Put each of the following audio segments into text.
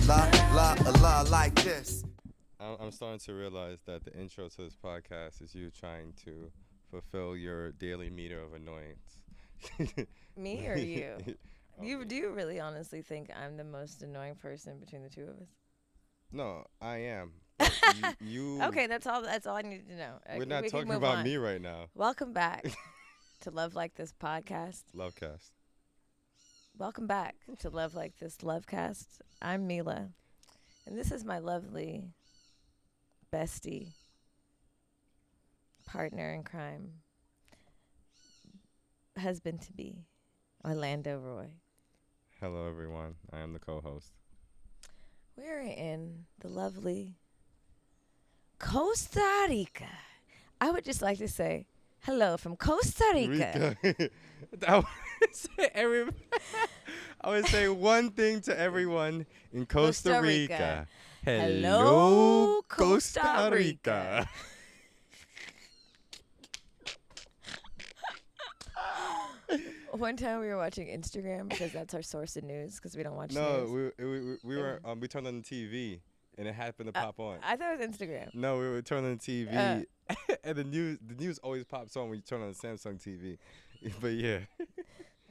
La like this. I'm starting to realize that the intro to this podcast is you trying to fulfill your daily meter of annoyance. Me or you? Me. Do you really honestly think I'm the most annoying person between the two of us? No, I am. But you. Okay, that's all I needed to know. We're not we can talking move about on. me right now. Welcome back to Love Like This podcast. Lovecast. Welcome back to Love Like This Lovecast. I'm Milah, and this is my lovely bestie, partner in crime, husband to be, Orlando Roy. Hello, everyone. I am the co-host. We're in the lovely Costa Rica. I would just like to say hello from Costa Rica. I would say one thing to everyone in Costa Rica. Hello, Costa Rica. One time we were watching Instagram because that's our source of news because we don't watch news. No, we turned on the TV and it happened to pop on. I thought it was Instagram. No, we were turning on the TV and the news always pops on when you turn on the Samsung TV. But yeah.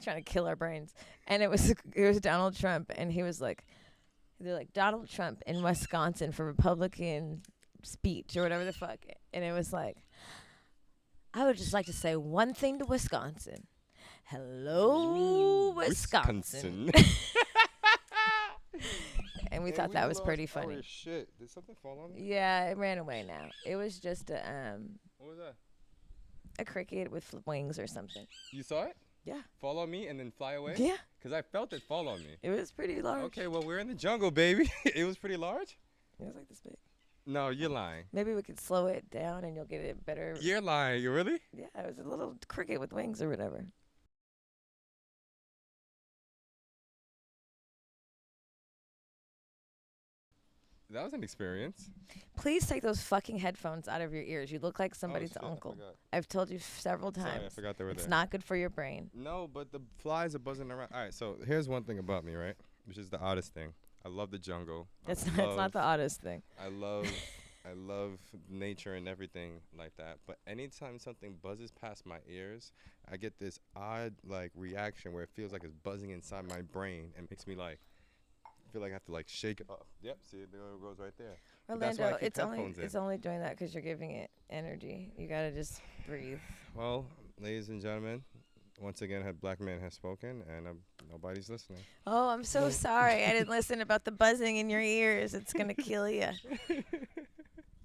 Trying to kill our brains. And it was Donald Trump, and he was like, they're like, Donald Trump in Wisconsin for Republican speech or whatever the fuck. And it was like, I would just like to say one thing to Wisconsin. Hello, Wisconsin. And we thought that was pretty funny. Oh, shit. Did something fall on me? Yeah, it ran away now. It was just What was that? a cricket with wings or something. You saw it? Yeah. Fall on me and then fly away? Yeah. Because I felt it fall on me. It was pretty large. Okay, well, we're in the jungle, baby. It was pretty large? It was like this big. No, you're lying. Maybe we could slow it down and you'll get it better. You're lying. You really? Yeah, it was a little cricket with wings or whatever. That was an experience. Please take those fucking headphones out of your ears. You look like somebody's shit, uncle. I forgot. I've told you several times. Sorry, I forgot they were It's there. not good for your brain. No, but the flies are buzzing around. All right, so here's one thing about me, right? Which is the oddest thing. I love the jungle. That's not the oddest thing. I love nature and everything like that. But anytime something buzzes past my ears, I get this odd like reaction where it feels like it's buzzing inside my brain and makes me like feel like I have to like shake it off. Yep, see there it goes right there. But that's why I Orlando, keep it's only doing that because you're giving it energy. You gotta just breathe. Well, ladies and gentlemen, once again, a black man has spoken, and nobody's listening. Oh, I'm so sorry. I didn't listen about the buzzing in your ears. It's gonna kill you.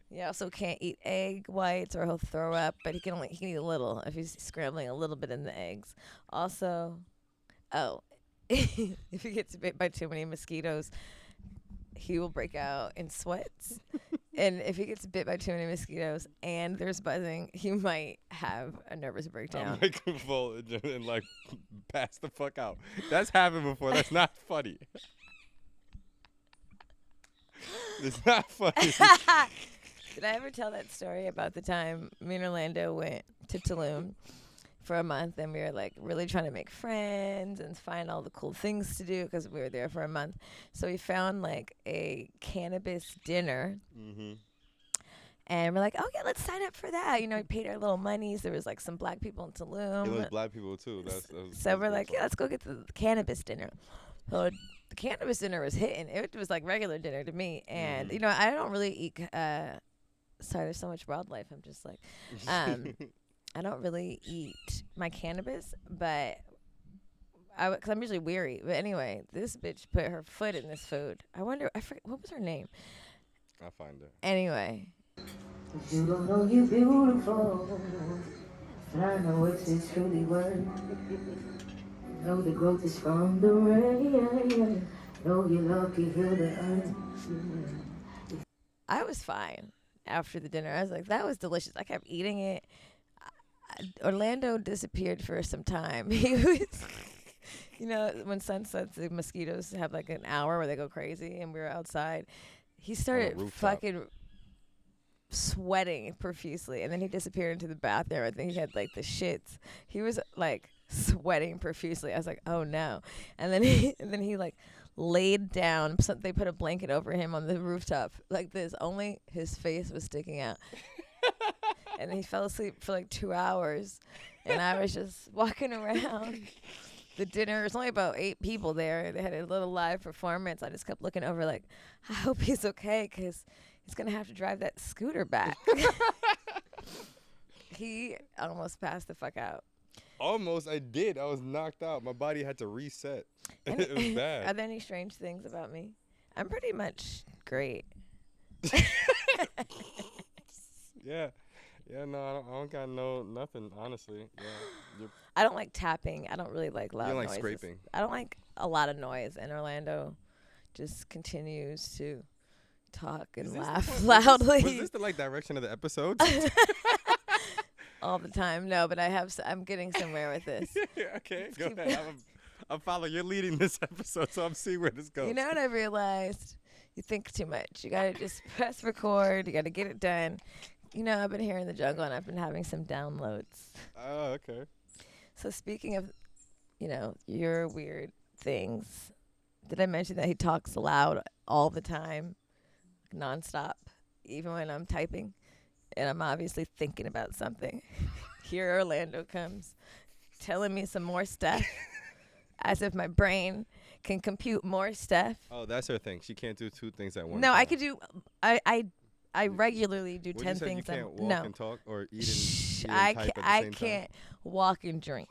You also can't eat egg whites or he'll throw up, but he can eat a little if he's scrambling a little bit in the eggs. Also, if he gets bit by too many mosquitoes, he will break out in sweats. And if he gets bit by too many mosquitoes and there's buzzing, he might have a nervous breakdown. I might convulse and like pass the fuck out. That's happened before. That's not funny. It's not funny. Did I ever tell that story about the time me and Orlando went to Tulum for a month and we were like really trying to make friends and find all the cool things to do because we were there for a month. So we found like a cannabis dinner. Mm-hmm. And we're like, oh yeah, let's sign up for that. You know, we paid our little monies. There was like some black people in Tulum. It was black people too. So we're like, yeah, let's go get the cannabis dinner. So the cannabis dinner was hitting. It was like regular dinner to me. And, you know, I don't really eat, sorry, there's so much wildlife. I'm just like, I don't really eat my cannabis, but because I'm usually weary. But anyway, this bitch put her foot in this food. I wonder, I forget, what was her name? I'll find her. Anyway. You don't know you're beautiful, but I know it's truly worth. Know the growth is from the rain. Know your love can heal the earth. I was fine after the dinner. I was like, that was delicious. I kept eating it. Orlando disappeared for some time. He was, you know, when sun sets, the mosquitoes have like an hour where they go crazy, and we were outside. He started fucking sweating profusely, and then he disappeared into the bathroom. I think he had like the shits. He was like sweating profusely. I was like, oh no. And then he like laid down. So they put a blanket over him on the rooftop like this. Only his face was sticking out. And he fell asleep for like 2 hours. And I was just walking around the dinner. There's only about 8 people there. They had a little live performance. I just kept looking over like, I hope he's okay because he's going to have to drive that scooter back. He almost passed the fuck out. Almost, I did. I was knocked out. My body had to reset. It was Are bad. there any strange things about me? I'm pretty much great. Yeah. Yeah, no, I don't got nothing, honestly. Yeah. I don't like tapping. I don't really like loud You don't like noises. scraping. I don't like a lot of noise. And Orlando just continues to talk and laugh loudly. Was this the like direction of the episode? All the time. No, but I'm getting somewhere with this. Okay, go ahead. I'm following. You're leading this episode, so I'm seeing where this goes. You know what I realized? You think too much. You got to just press record. You got to get it done. You know, I've been here in the jungle and I've been having some downloads. Oh, okay. So speaking of, you know, your weird things, did I mention that he talks loud all the time, nonstop, even when I'm typing? And I'm obviously thinking about something. Here Orlando comes telling me some more stuff as if my brain can compute more stuff. Oh, that's her thing. She can't do 2 things at once. No, I could do I regularly do What 10 you said things. You can't walk no. and talk or eat Shh, and type at the I same can't walk and drink.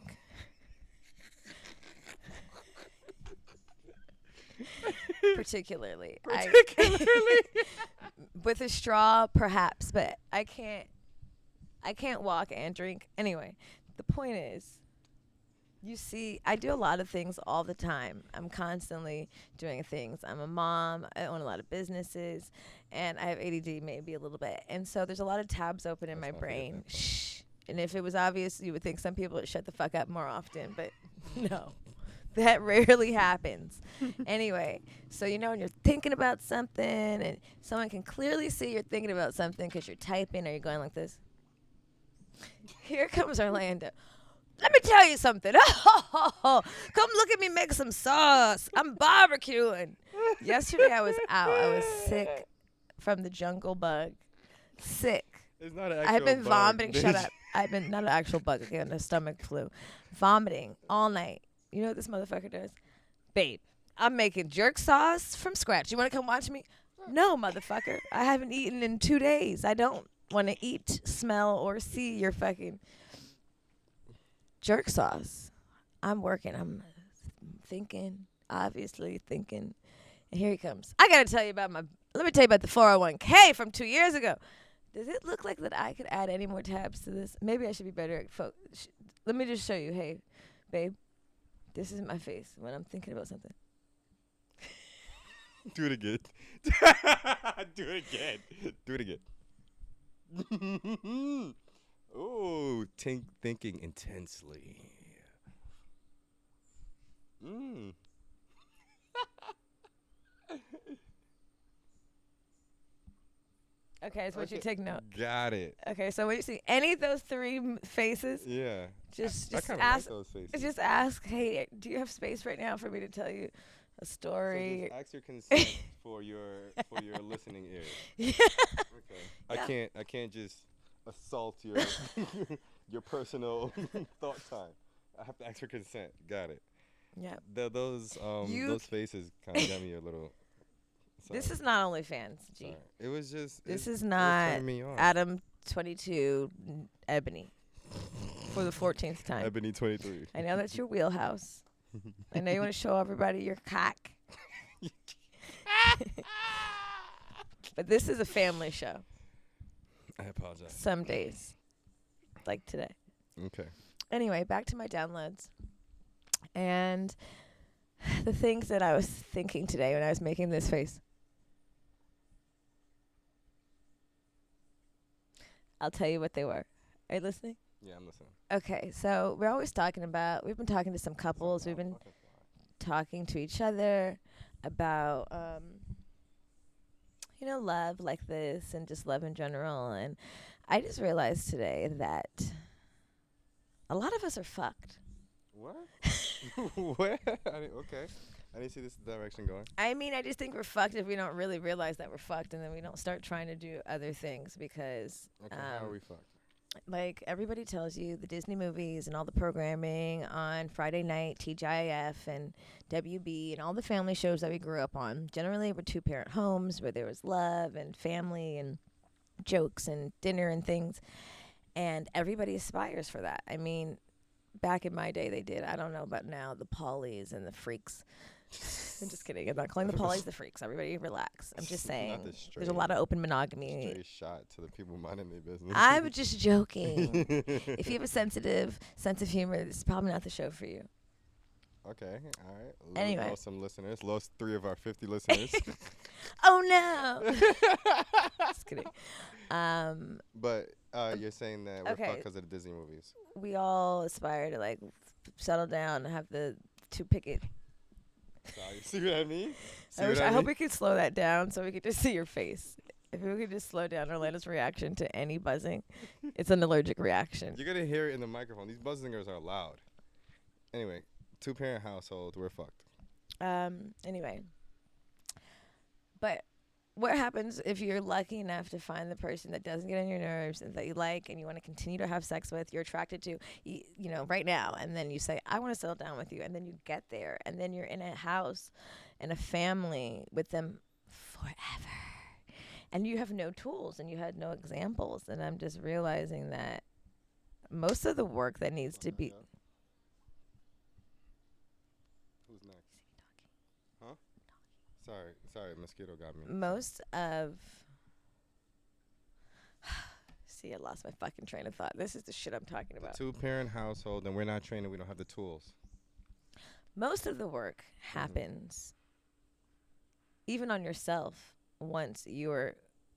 Particularly. With a straw, perhaps, but I can't walk and drink. Anyway, the point is, you see, I do a lot of things all the time. I'm constantly doing things. I'm a mom. I own a lot of businesses, and I have ADD maybe a little bit. And so there's a lot of tabs open in my brain. Shh. And if it was obvious, you would think some people would shut the fuck up more often, but no. That rarely happens. Anyway, so you know when you're thinking about something and someone can clearly see you're thinking about something because you're typing or you're going like this. Here comes Orlando. Let me tell you something. Come look at me make some sauce. I'm barbecuing. Yesterday I was out. I was sick from the jungle bug. Sick. It's not an actual I've been bug, vomiting. bitch. Shut up. I've been, not an actual bug, again, a stomach flu. Vomiting all night. You know what this motherfucker does? Babe, I'm making jerk sauce from scratch. You want to come watch me? No, motherfucker. I haven't eaten in 2 days. I don't want to eat, smell, or see your fucking jerk sauce. I'm working. I'm thinking, obviously thinking. And here he comes. I got to tell you about let me tell you about the 401k from 2 years ago. Does it look like that I could add any more tabs to this? Maybe I should be better at let me just show you. Hey, babe. This is my face when I'm thinking about something. Do it again. Do it again. Do it again. Ooh, thinking intensely. Okay, so what you take note. Got it. Okay, so when you see any of those 3 faces, Yeah. just I kinda ask. like those faces. Just ask. Hey, do you have space right now for me to tell you a So story? just ask your consent for your listening ears. Yeah. Okay. Yeah. I can't just assault your your personal thought time. I have to ask for consent. Got it. Yeah. Those faces kind of got me a little. Sorry. This is not OnlyFans, G. Sorry. It was just. This it is was not turning me on. Adam 22 Ebony for the 14th time. Ebony 23. I know that's your wheelhouse. I know you want to show everybody your cock. But this is a family show. I apologize. Some days. Like today. Okay. Anyway, back to my downloads. And the things that I was thinking today when I was making this face. I'll tell you what they were. Are you listening? Yeah, I'm listening. Okay, so we're always talking about, we've been talking to some couples, we've been talking to each other about, love like this and just love in general. And I just realized today that a lot of us are fucked. What? What? Okay. I didn't see this direction going. I mean, I just think we're fucked if we don't really realize that we're fucked, and then we don't start trying to do other things because, Okay, how are we fucked? like everybody tells you, the Disney movies and all the programming on Friday night, TGIF and WB, and all the family shows that we grew up on. Generally, were two-parent homes where there was love and family and jokes and dinner and things, and everybody aspires for that. I mean, back in my day, they did. I don't know about now, the Pollies and the Freaks. I'm just kidding. I'm not calling the Pollies the Freaks. Everybody relax. I'm just saying there's a lot of open monogamy. Straight shot to the people minding their business. I'm just joking. If you have a sensitive sense of humor, this is probably not the show for you. Okay, all right. Anyway. Lost some listeners. Lost 3 of our 50 listeners. Oh no. Just kidding. But you're saying that we're okay. fucked because of the Disney movies. We all aspire to like settle down and have the 2-picket. Sorry, see what I mean? I hope we could slow that down so we could just see your face. If we could just slow down Orlando's reaction to any buzzing, it's an allergic reaction. You're going to hear it in the microphone. These buzzingers are loud. Anyway, 2-parent household, we're fucked. Anyway. But what happens if you're lucky enough to find the person that doesn't get on your nerves and that you like and you want to continue to have sex with, you're attracted to, you know, right now, and then you say, I want to settle down with you, and then you get there, and then you're in a house and a family with them forever, and you have no tools and you had no examples, and I'm just realizing that most of the work that needs to be... Who's next? Huh? Sorry, mosquito got me. Most of... See, I lost my fucking train of thought. This is the shit I'm talking about. 2-parent household, and we're not trained and we don't have the tools. Most of the work happens even on yourself once you're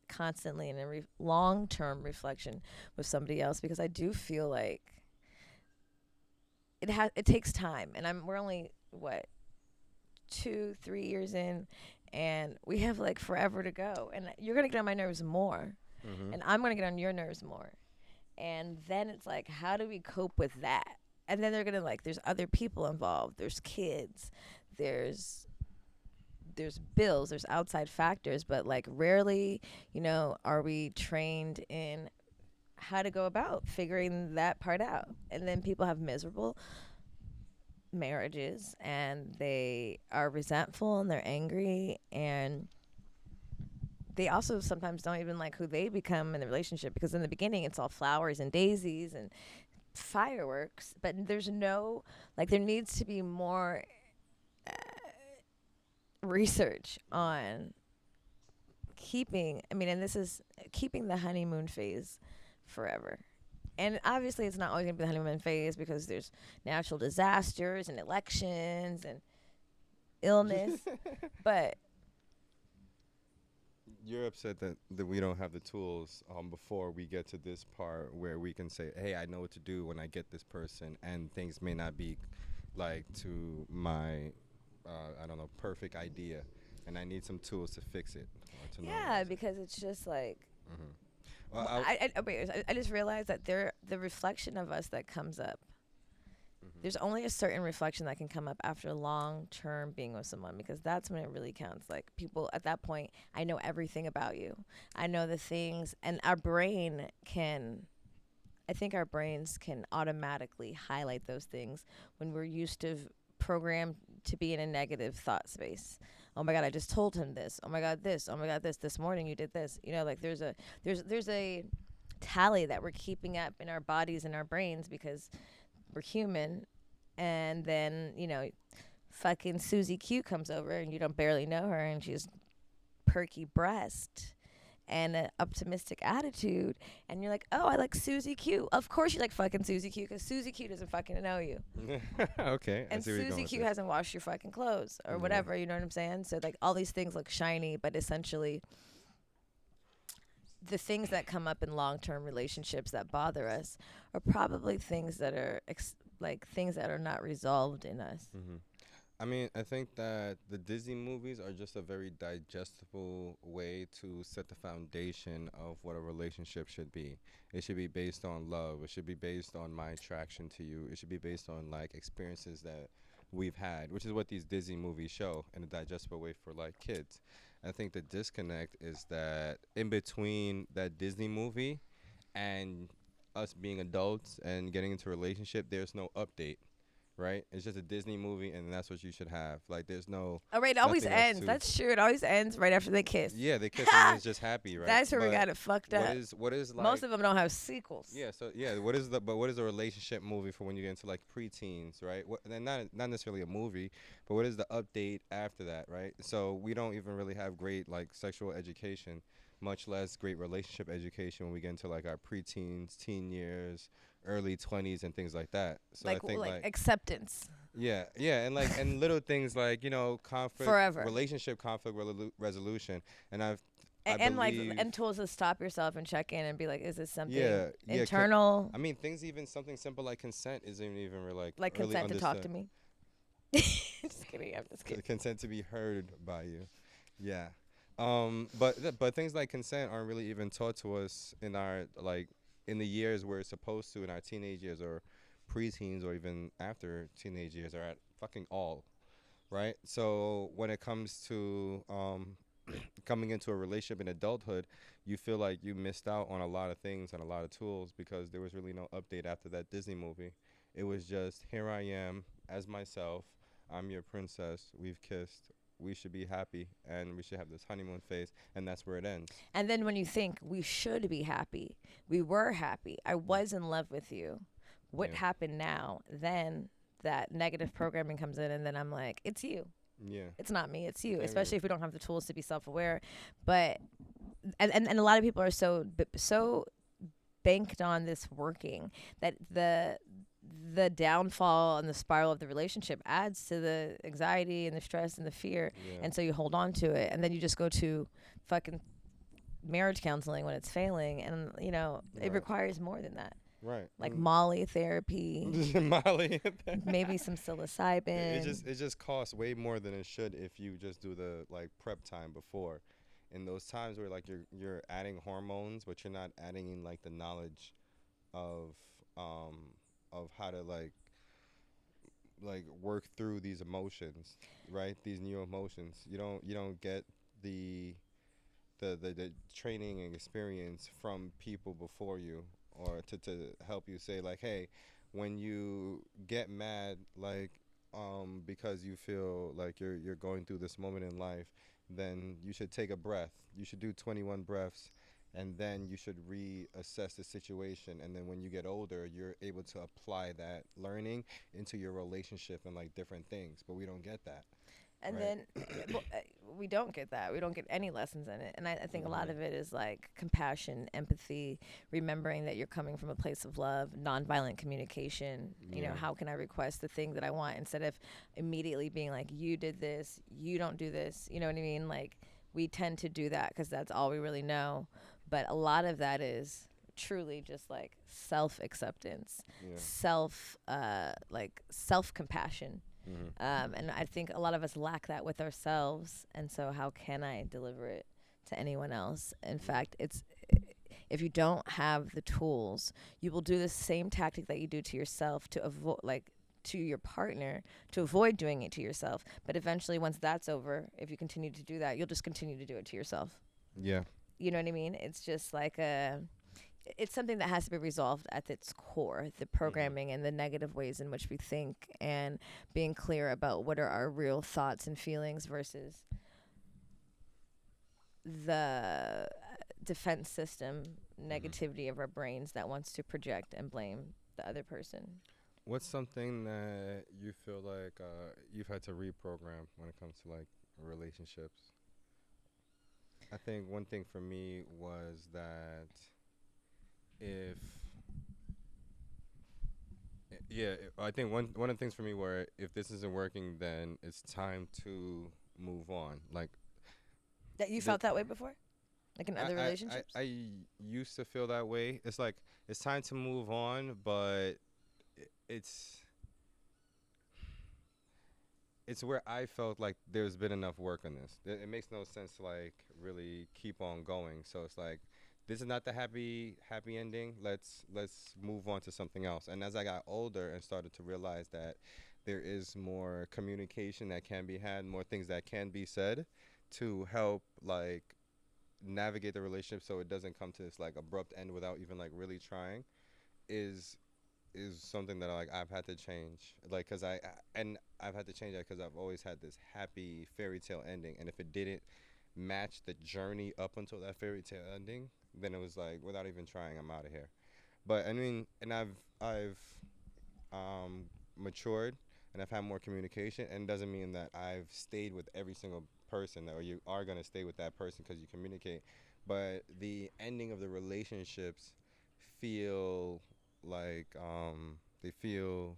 constantly in a long-term reflection with somebody else, because I do feel like it takes time, and we're only 2-3 years in, and we have like forever to go, and you're gonna get on my nerves more, and I'm gonna get on your nerves more, and then it's like, how do we cope with that? And then they're gonna there's other people involved, there's kids, there's bills, there's outside factors, but like rarely, are we trained in how to go about figuring that part out. And then people have miserable marriages, and they are resentful, and they're angry, and they also sometimes don't even like who they become in the relationship, because in the beginning it's all flowers and daisies and fireworks, but there's no, there needs to be more research on keeping the honeymoon phase forever. And obviously it's not always going to be the honeymoon phase, because there's natural disasters and elections and illness. But you're upset that we don't have the tools before we get to this part where we can say, hey, I know what to do when I get this person, and things may not be to my perfect idea, and I need some tools to fix it. Because it's just like... Well, I just realized that the reflection of us that comes up, there's only a certain reflection that can come up after long-term being with someone, because that's when it really counts. Like, people at that point, I know everything about you. I know the things, and our brains can automatically highlight those things when we're used to programmed to be in a negative thought space. Oh my God, I just told him this. Oh my God, this. Oh my God, this morning you did this. There's a tally that we're keeping up in our bodies and our brains, because we're human. And then, fucking Susie Q comes over, and you don't barely know her, and she's perky breast and an optimistic attitude, and you're like, oh, I like Susie Q. Of course you like fucking Susie Q, because Susie Q doesn't fucking know you. Okay. And Susie Q hasn't washed your fucking clothes or whatever, you know what I'm saying? So all these things look shiny, but essentially the things that come up in long-term relationships that bother us are probably things that are things that are not resolved in us. I mean, I think that the Disney movies are just a very digestible way to set the foundation of what a relationship should be. It should be based on love. It should be based on my attraction to you. It should be based on like experiences that we've had, which is what these Disney movies show in a digestible way for like kids. I think the disconnect is that in between that Disney movie and us being adults and getting into a relationship, there's no update, right? It's just a Disney movie, and that's what you should have. Like, there's no Oh, right, it always nothing else ends. to. That's true. It always ends right after they kiss. Yeah, they kiss and it's just happy, right? That's where we But got it fucked up. what is like? Most of them don't have sequels. Yeah, so yeah, what is a relationship movie for when you get into like preteens, right? What, and not necessarily a movie, but what is the update after that, right? So we don't even really have great like sexual education, much less great relationship education when we get into like our preteens, teen years, early 20s, and things like that. So Like, I think like acceptance. yeah, and like and little things like conflict, Forever. relationship conflict resolution, and And like believe- and tools to stop yourself and check in and be like, is this something Yeah, 'cause- internal? I mean, things even something simple like consent isn't even really Like really consent to talk to understood. me. Just kidding. I'm just kidding. Consent to be heard by you. Yeah. But things like consent aren't really even taught to us in our like in the years where it's supposed to in our teenage years or preteens or even after teenage years or at fucking all, right? So when it comes to coming into a relationship in adulthood, you feel like you missed out on a lot of things and a lot of tools because there was really no update after that Disney movie. It was just here I am as myself. I'm your princess. We've kissed. We should be happy and we should have this honeymoon phase, and that's where it ends. And then when you think we should be happy, we were happy. I was in love with you. What Yeah. happened now? Then that negative programming comes in, and then I'm like, it's you. Yeah. It's not me. It's you. Yeah, Especially yeah. if we don't have the tools to be self-aware. But and a lot of people are so banked on this working that the downfall and the spiral of the relationship adds to the anxiety and the stress and the fear. Yeah. And so you hold on to it, and then you just go to fucking marriage counseling when it's failing, and it Right. requires more than that, Right. like Molly therapy, Molly. maybe some psilocybin. It just costs way more than it should if you just do the like prep time before. In those times where like you're adding hormones, but you're not adding in like the knowledge of how to like work through these emotions, right? These new emotions. You don't get the training and experience from people before you or to help you say like, hey, when you get mad because you feel like you're going through this moment in life, then you should take a breath. You should do 21 breaths, and then you should reassess the situation. And then when you get older, you're able to apply that learning into your relationship and like different things. But we don't get that. And Right. then we don't get that. We don't get any lessons in it. And I think a lot of it is like compassion, empathy, remembering that you're coming from a place of love, nonviolent communication. Yeah. How can I request the thing that I want instead of immediately being like, you did this, you don't do this. You know what I mean? Like, we tend to do that because that's all we really know. But a lot of that is truly just like self-acceptance, Yeah. self-compassion. Mm-hmm. And I think a lot of us lack that with ourselves. And so how can I deliver it to anyone else? In fact, if you don't have the tools, you will do the same tactic that you do to yourself to avoid, to your partner, to avoid doing it to yourself. But eventually, once that's over, if you continue to do that, you'll just continue to do it to yourself. Yeah. You know what I mean? It's just like it's something that has to be resolved at its core, the programming and the negative ways in which we think, and being clear about what are our real thoughts and feelings versus the defense system negativity of our brains that wants to project and blame the other person. What's something that you feel like you've had to reprogram when it comes to like relationships? I think one thing for me was that I think one of the things for me were if this isn't working, then it's time to move on. Like That you felt that way before? Like in other relationships? I used to feel that way. It's like it's time to move on, but it's it's where I felt like there's been enough work on this. It makes no sense to like really keep on going. So it's like this is not the happy ending. Let's move on to something else. And as I got older and started to realize that there is more communication that can be had, more things that can be said to help like navigate the relationship so it doesn't come to this like abrupt end without even like really trying is something that like I've had to change, like, cause and I've had to change that because I've always had this happy fairy tale ending, and if it didn't match the journey up until that fairy tale ending, then it was like without even trying, I'm out of here. But I mean, and I've um, matured and I've had more communication, and it doesn't mean that I've stayed with every single person or you are gonna stay with that person because you communicate, but the ending of the relationships feel like they feel,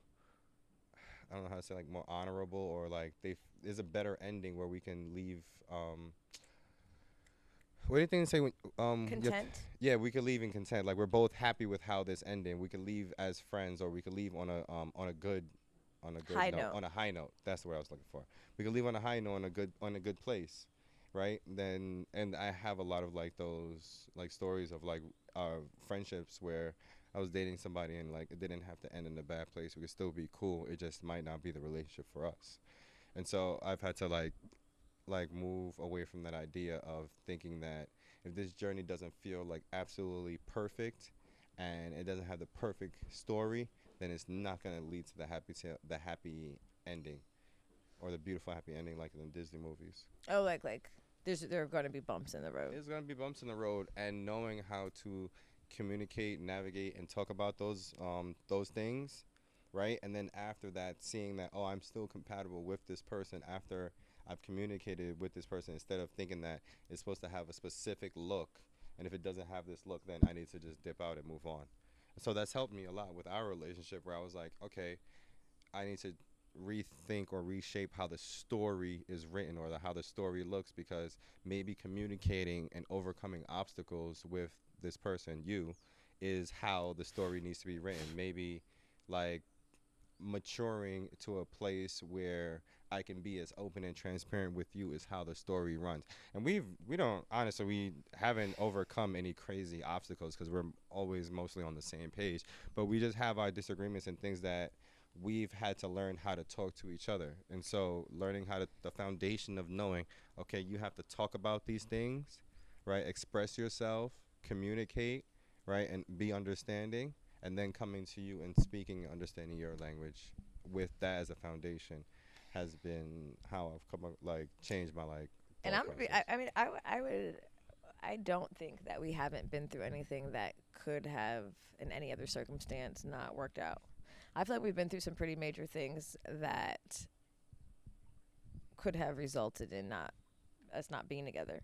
I don't know how to say, like more honorable, or like there's a better ending where we can leave what do you think to say when Content. yeah, we could leave in content, like we're both happy with how this ended. We could leave as friends, or we could leave on a good High note, note. on a high note. That's the word I was looking for. We could leave on a high note, on a good place, right? Then, and I have a lot of like those like stories of like friendships where I was dating somebody and like it didn't have to end in a bad place. We could still be cool. It just might not be the relationship for us. And so I've had to like move away from that idea of thinking that if this journey doesn't feel like absolutely perfect and it doesn't have the perfect story, then it's not going to lead to the happy ending, or the beautiful happy ending like in the Disney movies. Oh, like there are going to be bumps in the road. There's going to be bumps in the road, and knowing how to communicate, navigate, and talk about those things, right? And then after that, seeing that, oh, I'm still compatible with this person after I've communicated with this person, instead of thinking that it's supposed to have a specific look, and if it doesn't have this look, then I need to just dip out and move on. So that's helped me a lot with our relationship, where I was like, okay, I need to rethink or reshape how the story is written, or how the story looks, because maybe communicating and overcoming obstacles with this person, you, is how the story needs to be written. Maybe like maturing to a place where I can be as open and transparent with you is how the story runs. And we don't, honestly, we haven't overcome any crazy obstacles because we're always mostly on the same page, but we just have our disagreements and things that we've had to learn how to talk to each other. And so learning how to, the foundation of knowing, okay, you have to talk about these things, right? Express yourself, communicate, right? And be understanding, and then coming to you and speaking and understanding your language with that as a foundation has been how I've come up, like changed my like And thought process. I mean, I don't think that we haven't been through anything that could have, in any other circumstance, not worked out. I feel like we've been through some pretty major things that could have resulted in not us not being together.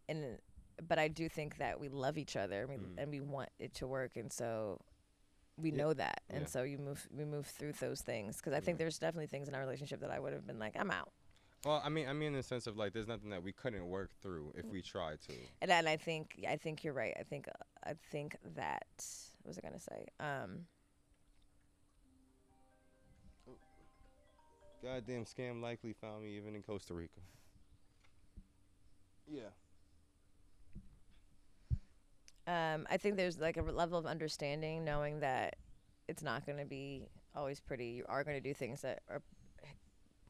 And but I do think that we love each other, and we want it to work, and so we Yeah. know that, and Yeah. so we move through those things, because I think Yeah. there's definitely things in our relationship that I would have been like, I'm out. Well, I mean in the sense of like there's nothing that we couldn't work through if we tried to. And I think you're right. I think that, what was I gonna say? Goddamn scam likely found me even in Costa Rica. Yeah. I think there's like a level of understanding, knowing that it's not gonna be always pretty. You are gonna do things that are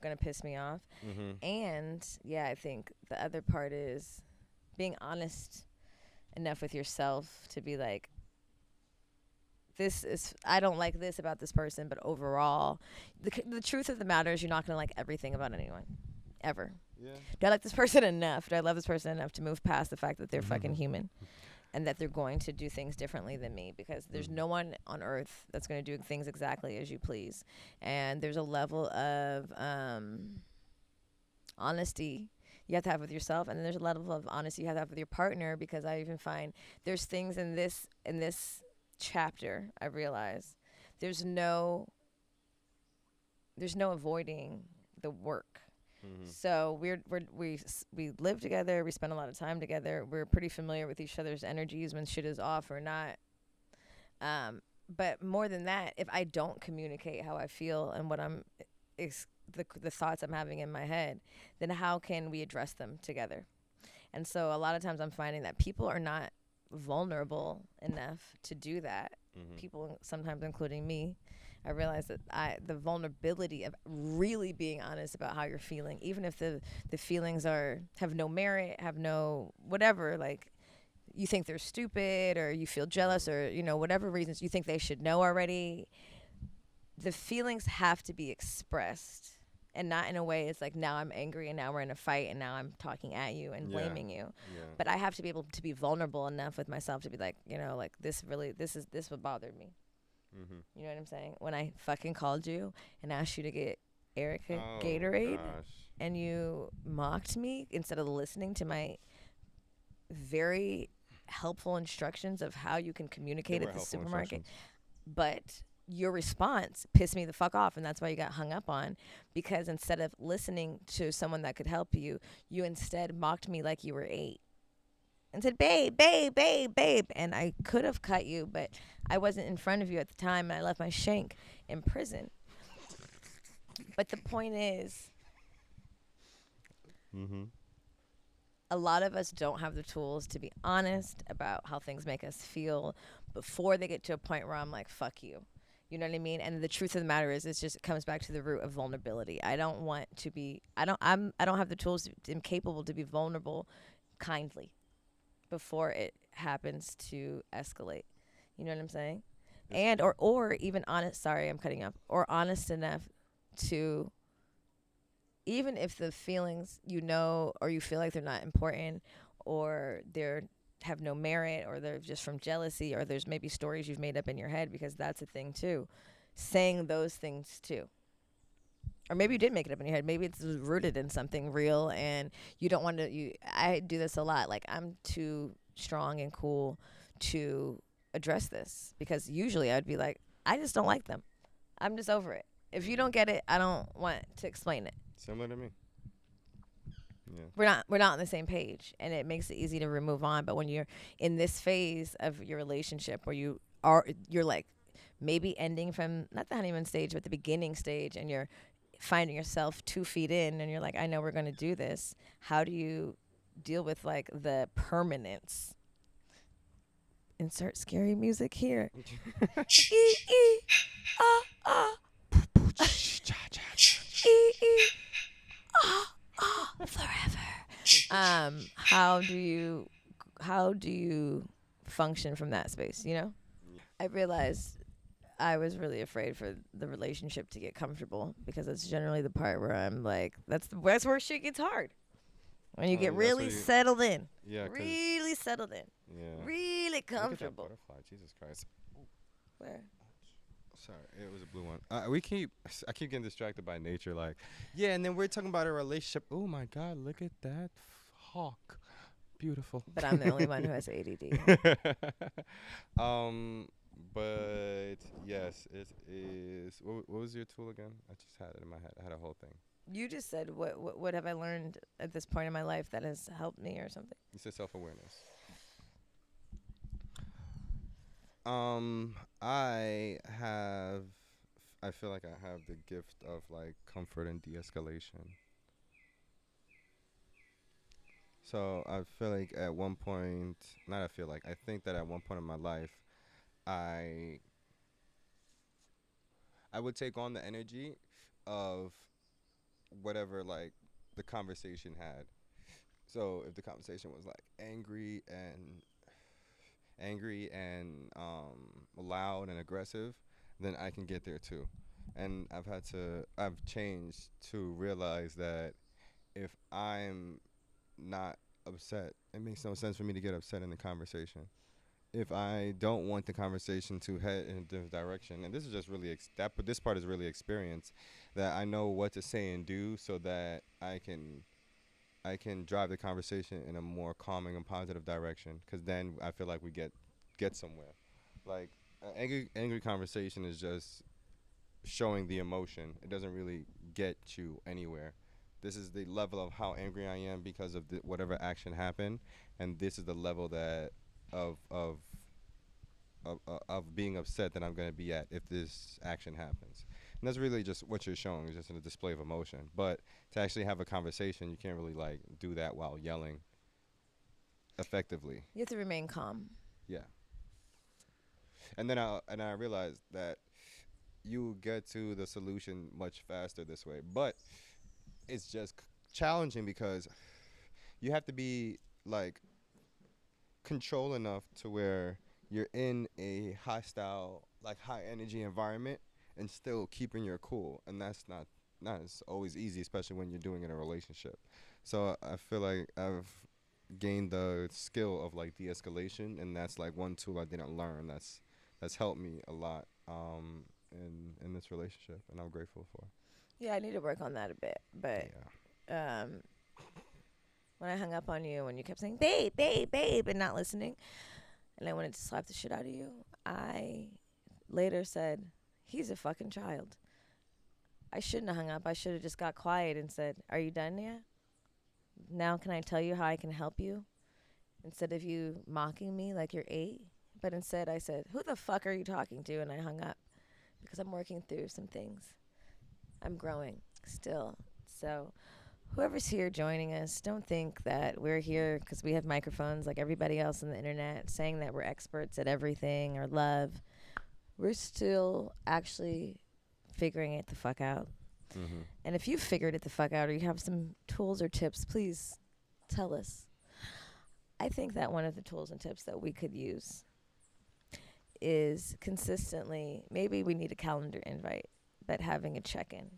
gonna piss me off, Mhm. and yeah, I think the other part is being honest enough with yourself to be like, I don't like this about this person, but overall, the truth of the matter is you're not going to like everything about anyone, ever. Yeah. Do I like this person enough? Do I love this person enough to move past the fact that they're fucking human, and that they're going to do things differently than me? Because there's no one on earth that's going to do things exactly as you please. And there's a level of honesty you have to have with yourself, and then there's a level of honesty you have to have with your partner, because I even find there's things in this chapter I realize there's no avoiding the work. So we live together, we spend a lot of time together, we're pretty familiar with each other's energies when shit is off or not. But more than that, if I don't communicate how I feel and what I'm the thoughts I'm having in my head, then how can we address them together? And so a lot of times I'm finding that people are not vulnerable enough to do that. People, sometimes including me, I realize that the vulnerability of really being honest about how you're feeling, even if the feelings have no merit, have no whatever, like you think they're stupid or you feel jealous or whatever reasons you think they should know already, the feelings have to be expressed, and not in a way it's like now I'm angry and now we're in a fight and now I'm talking at you and blaming you. But I have to be able to be vulnerable enough with myself to be like, like this what bothered me. You know what I'm saying? When I fucking called you and asked you to get Erica Gatorade, and you mocked me instead of listening to my very helpful instructions of how you can communicate at the supermarket. But your response pissed me the fuck off, and that's why you got hung up on, because instead of listening to someone that could help you, you instead mocked me like you were 8 and said, babe, babe, babe, babe. And I could have cut you, but I wasn't in front of you at the time, and I left my shank in prison. But the point is, a lot of us don't have the tools to be honest about how things make us feel before they get to a point where I'm like, fuck you. You know what I mean? And the truth of the matter is, it comes back to the root of vulnerability. I don't have the tools. I'm capable to be vulnerable kindly before it happens to escalate. You know what I'm saying? And or even honest. Sorry, I'm cutting up. Or honest enough to, even if the feelings or you feel like they're not important, or they're have no merit, or they're just from jealousy, or there's maybe stories you've made up in your head, because that's a thing too. Saying those things too. Or maybe you did make it up in your head. Maybe it's rooted in something real and you don't want to. I do this a lot. Like, I'm too strong and cool to address this, because usually I'd be like, I just don't like them. I'm just over it. If you don't get it, I don't want to explain it. Similar to me. Yeah. We're not on the same page, and it makes it easy to move on. But when you're in this phase of your relationship where you're like maybe ending from not the honeymoon stage but the beginning stage, and you're finding yourself 2 feet in, and you're like, I know we're going to do this. How do you deal with like the permanence? Insert scary music here. Forever. How do you function from that space, I realized I was really afraid for the relationship to get comfortable, because it's generally the part where I'm like, that's where shit gets hard. When you get really settled in. Yeah. Really settled in. Yeah. Really comfortable. Look at that butterfly. Jesus Christ. Where? Sorry, it was a blue one. I keep getting distracted by nature. Like, yeah, and then we're talking about a relationship. Oh my God, look at that hawk. Beautiful. But I'm the only one who has ADD. But yes, it is. What was your tool again? I just had it in my head. I had a whole thing. You just said, what have I learned at this point in my life that has helped me or something? You said self-awareness. I feel like I have the gift of like comfort and de-escalation. So I feel like at one point, I think that at one point in my life, I would take on the energy of whatever like the conversation had. So if the conversation was like angry and loud and aggressive, then I can get there too. And I've changed to realize that if I'm not upset, it makes no sense for me to get upset in the conversation. If I don't want the conversation to head in a different direction, and this is just really this part is really experience, that I know what to say and do so that I can drive the conversation in a more calming and positive direction, because then I feel like we get somewhere. Like angry conversation is just showing the emotion. It doesn't really get you anywhere. This is the level of how angry I am because of whatever action happened, and this is the level that of being upset that I'm going to be at if this action happens. And that's really just what you're showing, is just a display of emotion. But to actually have a conversation, you can't really like do that while yelling effectively. You have to remain calm. Yeah. And I realized that you get to the solution much faster this way. But it's just challenging because you have to be like control enough to where you're in a hostile, like high energy environment and still keeping your cool. And that's not as always easy, especially when you're doing it in a relationship. So I feel like I've gained the skill of like de-escalation, and that's like one tool I didn't learn. That's helped me a lot in this relationship, and I'm grateful for. Yeah, I need to work on that a bit. But Yeah. when I hung up on you, when you kept saying babe, babe, babe, and not listening, and I wanted to slap the shit out of you, I later said, he's a fucking child. I shouldn't have hung up. I should have just got quiet and said, are you done yet? Now can I tell you how I can help you? Instead of you mocking me like you're 8. But instead I said, who the fuck are you talking to? And I hung up because I'm working through some things. I'm growing still. So whoever's here joining us, don't think that we're here because we have microphones like everybody else on the internet saying that we're experts at everything or love. We're still actually figuring it the fuck out. Mm-hmm. And if you figured it the fuck out or you have some tools or tips, please tell us. I think that one of the tools and tips that we could use is consistently, maybe we need a calendar invite, but having a check-in.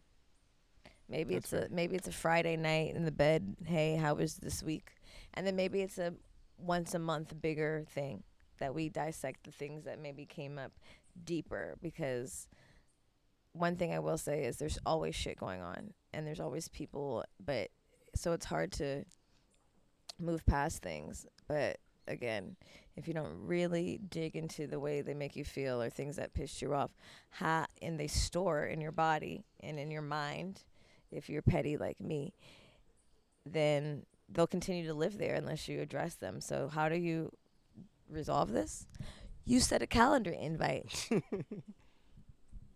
Maybe it's a Friday night in the bed. Hey, how was this week? And then maybe it's a once a month bigger thing that we dissect the things that maybe came up deeper. Because one thing I will say is there's always shit going on and there's always people, but so it's hard to move past things. But again, if you don't really dig into the way they make you feel or things that pissed you off, and they store in your body and in your mind, if you're petty like me, then they'll continue to live there unless you address them. So how do you resolve this? You set a calendar invite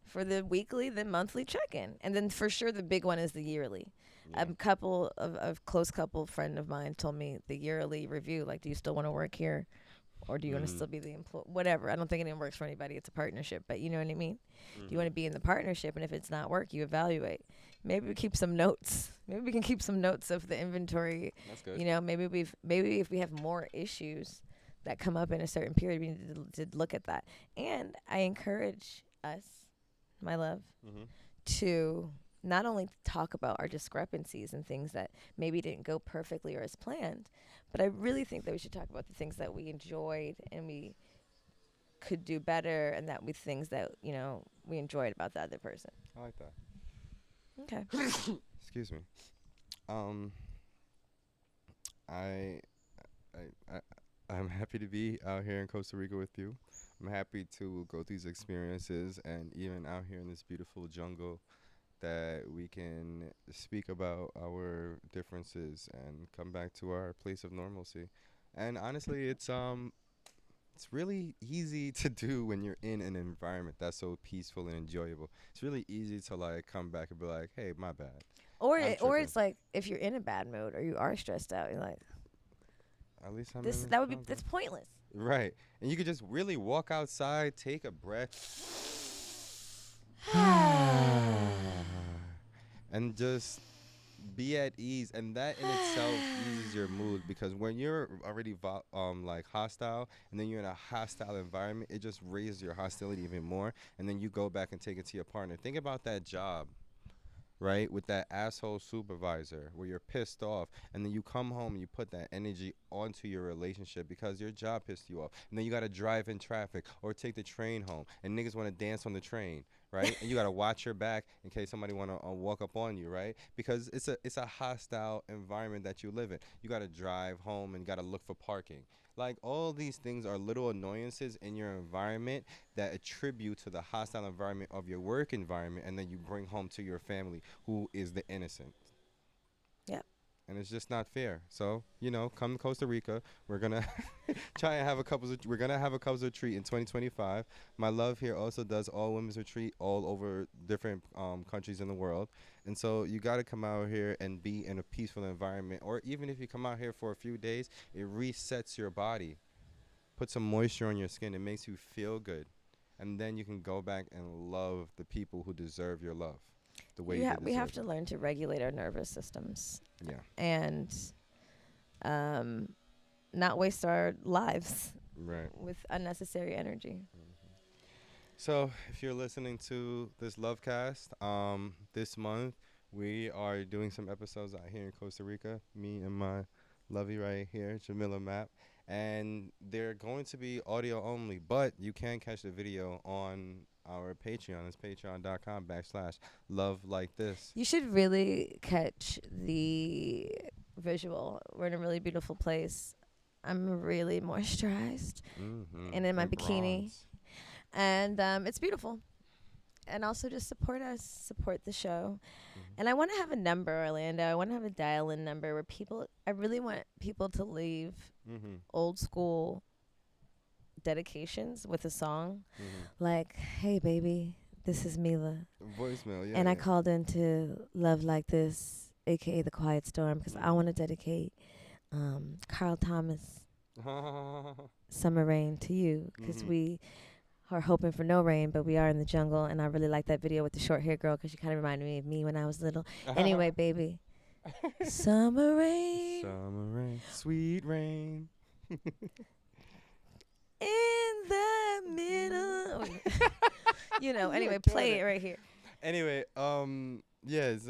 for the weekly, the monthly check-in. And then for sure the big one is the yearly. Yeah. A close couple friend of mine told me the yearly review, like, do you still want to work here? Or do you want to still be the employee? Whatever. I don't think anyone works for anybody. It's a partnership. But you know what I mean? Do you want to be in the partnership? And if it's not work, you evaluate. Maybe we keep some notes. Maybe we can keep some notes of the inventory. That's good. You know, maybe if we have more issues that come up in a certain period, we need to look at that. And I encourage us, my love, to not only talk about our discrepancies and things that maybe didn't go perfectly or as planned, but I really think that we should talk about the things that we enjoyed and we could do better, and that with things that, you know, we enjoyed about the other person. I like that. Okay. Excuse me. I'm happy to be out here in Costa Rica with you. I'm happy to go through these experiences, and even out here in this beautiful jungle, that we can speak about our differences and come back to our place of normalcy. And honestly, it's really easy to do when you're in an environment that's so peaceful and enjoyable. It's really easy to like come back and be like, "Hey, my bad." Or I'm or tripping. it's like if you're in a bad mood or you are stressed out, you're like, At least I'm this in that would be jungle. that's pointless. Right. And you could just really walk outside, take a breath, and just be at ease. And that in itself eases your mood, because when you're already like hostile, and then you're in a hostile environment, it just raises your hostility even more. And then you go back and take it to your partner. Think about that job, right, with that asshole supervisor where you're pissed off, and then you come home and you put that energy onto your relationship because your job pissed you off, and then you got to drive in traffic or take the train home, and niggas want to dance on the train, right? And you got to watch your back in case somebody want to walk up on you, right? Because it's a hostile environment that you live in. You got to drive home and got to look for parking. Like, all these things are little annoyances in your environment that attribute to the hostile environment of your work environment, and then you bring home to your family, who is the innocent. Yep. and it's just not fair. So come to Costa Rica. We're gonna try and have a couples. We're gonna have a couples retreat in 2025. My love here also does all women's retreat all over different countries in the world, and so you got to come out here and be in a peaceful environment. Or even if you come out here for a few days, it resets your body, put some moisture on your skin. It makes you feel good, and then you can go back and love the people who deserve your love. The way We have to learn to regulate our nervous systems. Yeah. And not waste our lives Right. with unnecessary energy. So if you're listening to this Lovecast, this month we are doing some episodes out here in Costa Rica. Me and my lovey right here, Jamila Map. And they're going to be audio only, but you can catch the video on our Patreon. It's patreon.com/lovelikethis. You should really catch the visual. We're in a really beautiful place. I'm really moisturized and in my bikini. Bronze. And it's beautiful. And also just support us, support the show. And I want to have a number, Orlando. I want to have a dial-in number where I really want people to leave old school dedications with a song. Like, hey, baby, this is Milah. Voicemail, yeah. And I called into Love Like This, a.k.a. The Quiet Storm, because I want to dedicate Carl Thomas, Summer Rain to you, because we are hoping for no rain, but we are in the jungle, and I really like that video with the short hair girl because she kind of reminded me of me when I was little. Anyway, baby, summer rain, sweet rain. in the middle. Anyway, play it right here. Anyway, yes.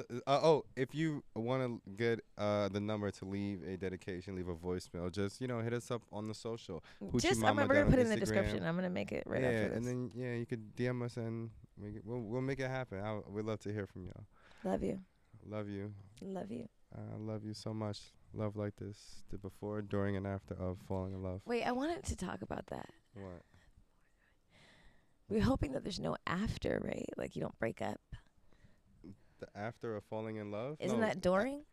If you want to get the number to leave a dedication, leave a voicemail, just hit us up on the social. We're gonna put it in the description. I'm gonna make it right after this. And then you could DM us and we'll make it happen. We'd love to hear from y'all. Love you. Love you. Love you. I love you so much. Love like this. The before, during, and after of falling in love. Wait, I wanted to talk about that. What? We're hoping that there's no after, right? Like you don't break up. The after of falling in love? Isn't that during?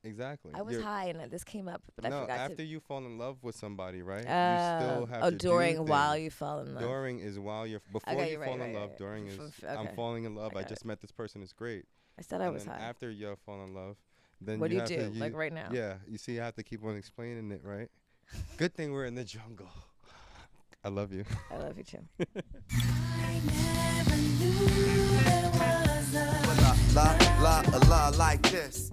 Exactly. I was high and this came up, but I forgot after you fall in love with somebody, right? You still have to during while you fall in love. During is while before you fall in love. During is I'm falling in love. I just met this person. It's great. I said I was high. After you fall in love, then what do you do? Like right now? Yeah, you see, I have to keep on explaining it, right? Good thing we're in the jungle. I love you. I love you too. I never knew there was a la like this.